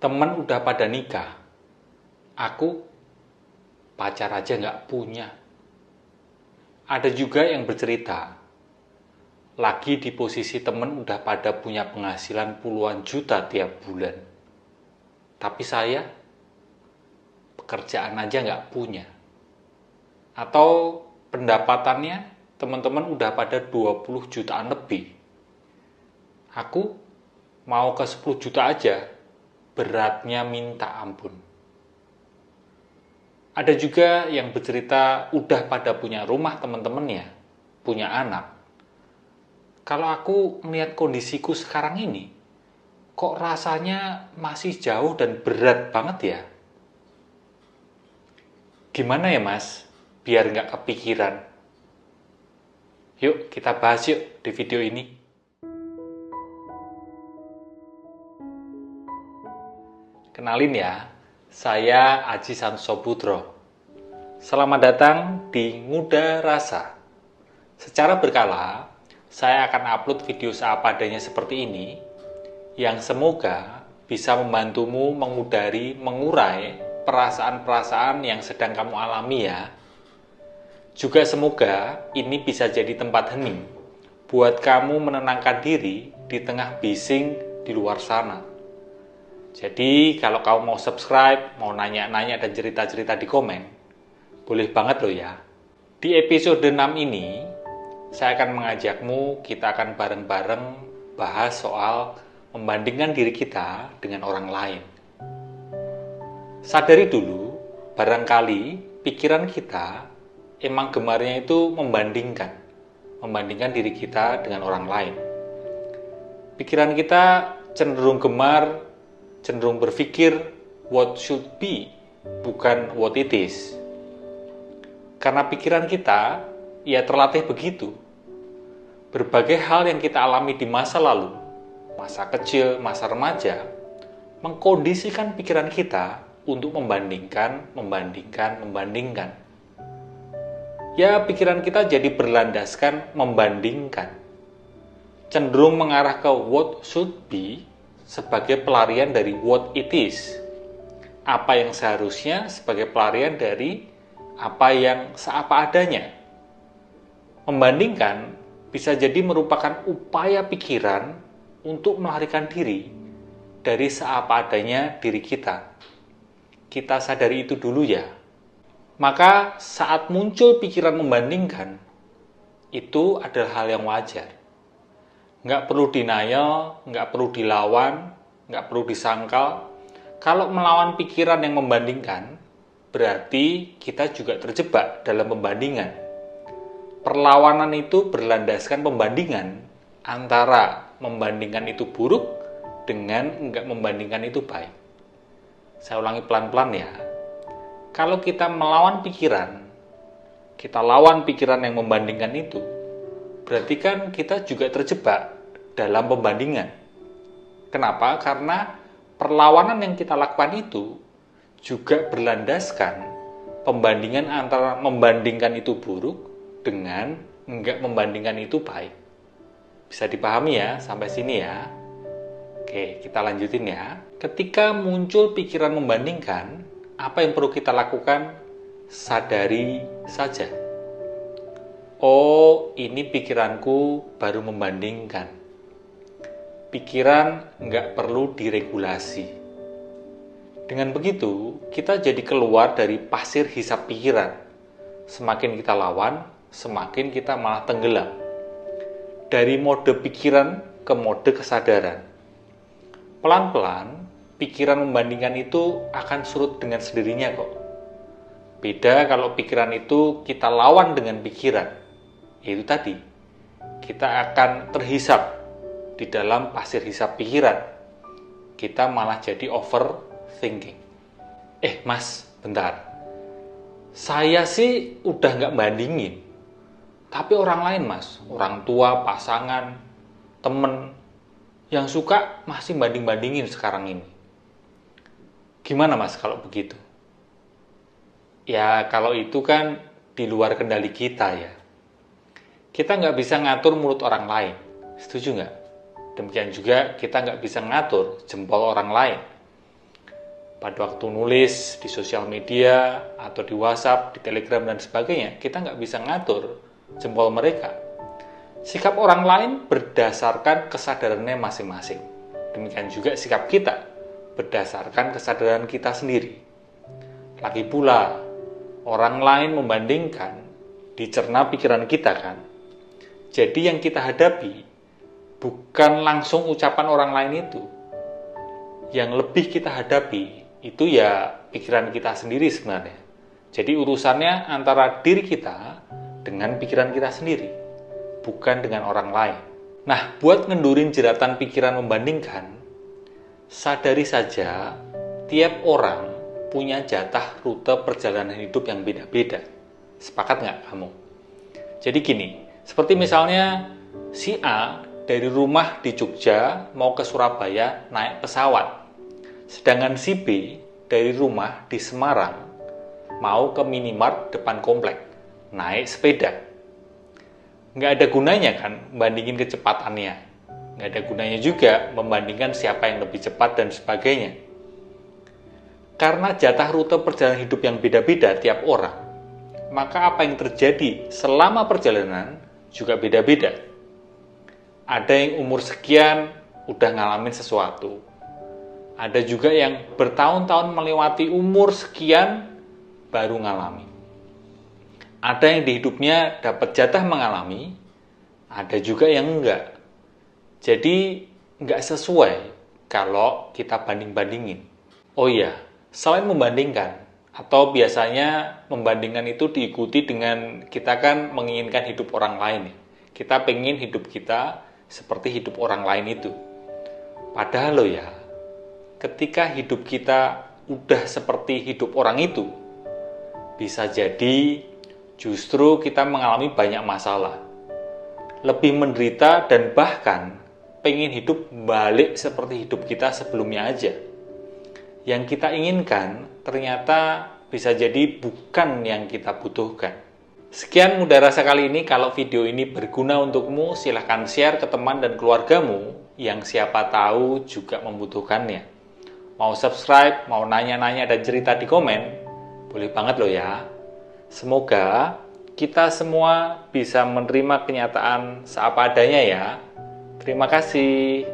Temen udah pada nikah, aku pacar aja nggak punya. Ada juga yang bercerita, lagi di posisi temen udah pada punya penghasilan puluhan juta tiap bulan. Tapi saya, pekerjaan aja nggak punya. Atau pendapatannya teman-teman udah pada 20 jutaan lebih. Aku mau ke 10 juta aja, beratnya minta ampun. Ada juga yang bercerita udah pada punya rumah teman-temannya, punya anak. Kalau aku melihat kondisiku sekarang ini, kok rasanya masih jauh dan berat banget ya? Gimana ya mas, biar nggak kepikiran? Yuk kita bahas yuk di video ini. Kenalin ya, saya Aji Santoso Putro. Selamat datang di Muda Rasa. Secara berkala, saya akan upload video seapa adanya seperti ini, yang semoga bisa membantumu mengurai perasaan-perasaan yang sedang kamu alami ya. Juga semoga ini bisa jadi tempat hening buat kamu menenangkan diri di tengah bising di luar sana. Jadi kalau kamu mau subscribe, mau nanya-nanya dan cerita-cerita di komen, boleh banget loh ya. Di episode 6 ini, saya akan mengajakmu, kita akan bareng-bareng bahas soal membandingkan diri kita dengan orang lain. Sadari dulu, barangkali pikiran kita emang gemarnya itu membandingkan diri kita dengan orang lain. Pikiran kita cenderung berpikir what should be, bukan what it is. Karena pikiran kita, ya terlatih begitu. Berbagai hal yang kita alami di masa lalu, masa kecil, masa remaja, mengkondisikan pikiran kita untuk membandingkan. Ya, pikiran kita jadi berlandaskan membandingkan. Cenderung mengarah ke what should be, sebagai pelarian dari what it is. Apa yang seharusnya sebagai pelarian dari apa yang seapa adanya. Membandingkan bisa jadi merupakan upaya pikiran untuk melarikan diri dari seapa adanya diri kita. Kita sadari itu dulu ya. Maka saat muncul pikiran membandingkan, itu adalah hal yang wajar. Nggak perlu denial, nggak perlu dilawan, nggak perlu disangkal. Kalau melawan pikiran yang membandingkan, berarti kita juga terjebak dalam pembandingan. Perlawanan itu berlandaskan pembandingan antara membandingkan itu buruk dengan nggak membandingkan itu baik. Saya ulangi pelan-pelan ya. Kalau kita melawan pikiran, kita lawan pikiran yang membandingkan itu, berarti kan kita juga terjebak dalam pembandingan. Kenapa? Karena perlawanan yang kita lakukan itu juga berlandaskan pembandingan antara membandingkan itu buruk dengan enggak membandingkan itu baik. Bisa dipahami ya sampai sini ya? Oke, kita lanjutin ya. Ketika muncul pikiran membandingkan, apa yang perlu kita lakukan? Sadari saja. Oh, ini pikiranku baru membandingkan. Pikiran nggak perlu diregulasi. Dengan begitu, kita jadi keluar dari pasir hisap pikiran. Semakin kita lawan, semakin kita malah tenggelam. Dari mode pikiran ke mode kesadaran. Pelan-pelan, pikiran membandingkan itu akan surut dengan sendirinya kok. Beda kalau pikiran itu kita lawan dengan pikiran. Yaitu tadi, kita akan terhisap di dalam pasir hisap pikiran. Kita malah jadi overthinking. Mas, bentar. Saya sih udah nggak bandingin. Tapi orang lain mas, orang tua, pasangan, temen, yang suka masih banding-bandingin sekarang ini. Gimana mas kalau begitu? Ya kalau itu kan di luar kendali kita ya. Kita nggak bisa ngatur mulut orang lain. Setuju nggak? Demikian juga kita nggak bisa ngatur jempol orang lain. pada waktu nulis di sosial media, atau di WhatsApp, di Telegram, dan sebagainya, kita nggak bisa ngatur jempol mereka. Sikap orang lain berdasarkan kesadarannya masing-masing. Demikian juga sikap kita berdasarkan kesadaran kita sendiri. Lagi pula, orang lain membandingkan, dicerna pikiran kita kan. Jadi yang kita hadapi bukan langsung ucapan orang lain itu. Yang lebih kita hadapi itu ya pikiran kita sendiri sebenarnya. Jadi urusannya antara diri kita dengan pikiran kita sendiri, bukan dengan orang lain. Nah, buat ngendurin jeratan pikiran membandingkan, sadari saja tiap orang punya jatah rute perjalanan hidup yang beda-beda. Sepakat nggak kamu? Jadi gini, seperti misalnya si A dari rumah di Jogja mau ke Surabaya naik pesawat. Sedangkan si B dari rumah di Semarang mau ke minimart depan komplek naik sepeda. Nggak ada gunanya kan membandingin kecepatannya. Nggak ada gunanya juga membandingkan siapa yang lebih cepat dan sebagainya. Karena jatah rute perjalanan hidup yang beda-beda tiap orang, maka apa yang terjadi selama perjalanan juga beda-beda. Ada yang umur sekian udah ngalamin sesuatu. Ada juga yang bertahun-tahun melewati umur sekian baru ngalami. Ada yang di hidupnya dapat jatah mengalami, ada juga yang enggak. Jadi enggak sesuai kalau kita banding-bandingin. Oh iya, selain membandingkan, atau biasanya membandingkan itu diikuti dengan kita kan menginginkan hidup orang lain. Kita pengen hidup kita seperti hidup orang lain itu. Padahal loh ya, ketika hidup kita udah seperti hidup orang itu, bisa jadi justru kita mengalami banyak masalah. Lebih menderita dan bahkan pengen hidup balik seperti hidup kita sebelumnya aja. Yang kita inginkan ternyata bisa jadi bukan yang kita butuhkan. Sekian Muda Rasa kali ini. Kalau video ini berguna untukmu, silahkan share ke teman dan keluargamu yang siapa tahu juga membutuhkannya. Mau subscribe, mau nanya-nanya dan cerita di komen, boleh banget loh ya. Semoga kita semua bisa menerima kenyataan seapa adanya ya. Terima kasih.